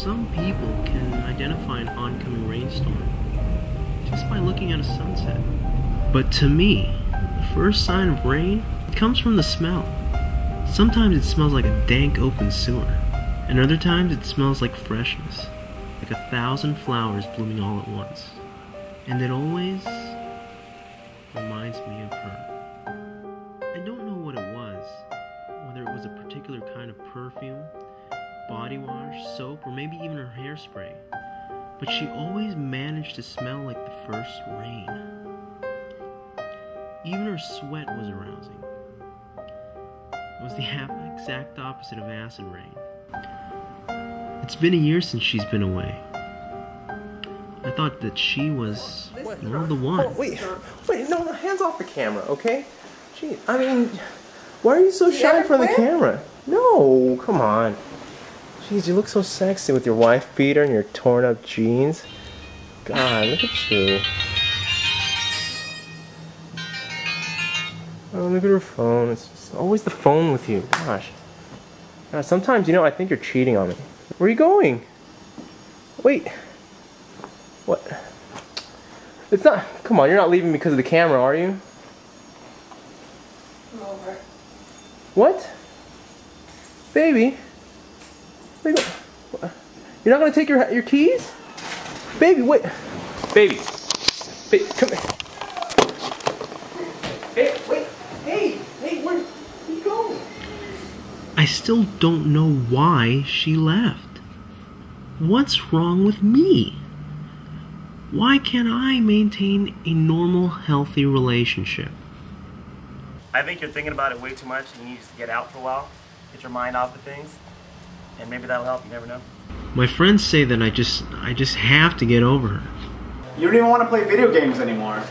Some people can identify an oncoming rainstorm just by looking at a sunset. But to me, the first sign of rain comes from the smell. Sometimes it smells like a dank open sewer, and other times it smells like freshness, like 1,000 flowers blooming all at once. And it always reminds me of her. I don't know what it was, whether it was a particular kind of perfume, body wash, soap, or maybe even her hairspray, but she always managed to smell like the first rain. Even her sweat was arousing. It was the exact opposite of acid rain. It's been a year since she's been away. I thought that she was the one. Oh, wait, no, hands off the camera, okay? Gee, I mean, why are you so shy from the camera? No, come on. Jeez, you look so sexy with your wife beater and your torn up jeans. God, look at you. Oh, look at her phone. It's always the phone with you. Gosh. Sometimes, you know, I think you're cheating on me. Where are you going? Wait. What? It's not. Come on, you're not leaving because of the camera, are you? I'm over. What? Baby? Wait, you're not gonna take your keys? Baby, wait. Baby. Come here. Hey, wait. Hey, where you going? I still don't know why she left. What's wrong with me? Why can't I maintain a normal, healthy relationship? I think you're thinking about it way too much and you need to get out for a while, get your mind off of things, and maybe that'll help, you never know. My friends say that I just have to get over her. You don't even want to play video games anymore.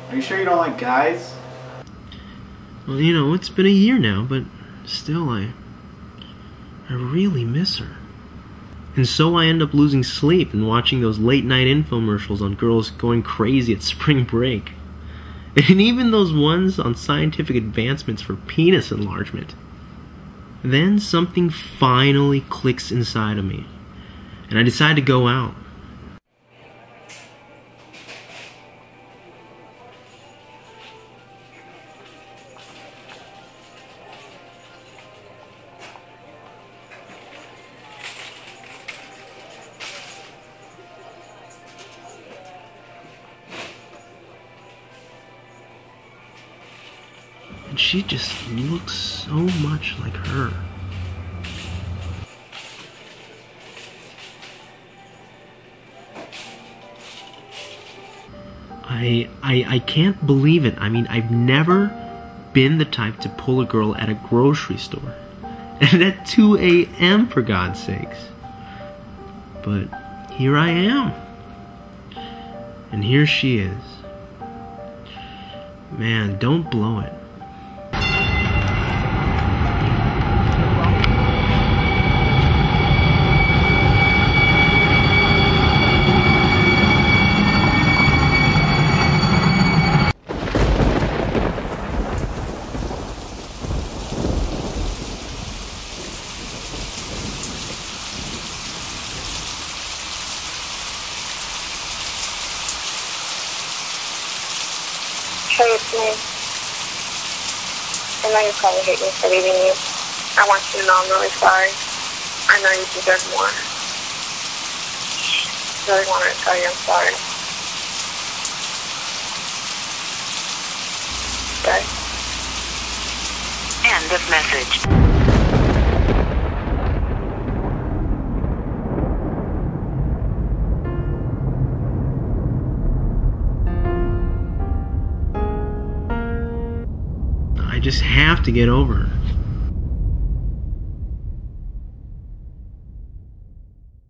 Are you sure you don't like guys? Well, you know, it's been a year now, but still, I really miss her. And so I end up losing sleep and watching those late-night infomercials on girls going crazy at spring break. And even those ones on scientific advancements for penis enlargement. Then something finally clicks inside of me, and I decide to go out. And she just looks so much like her. I can't believe it. I mean, I've never been the type to pull a girl at a grocery store. And at 2 a.m. for God's sakes. But here I am. And here she is. Man, don't blow it. Hey, it's me. I know you probably hate me for leaving you. I want you to know I'm really sorry. I know you deserve more. I really wanted to tell you I'm sorry. Okay. End of message. I just have to get over her.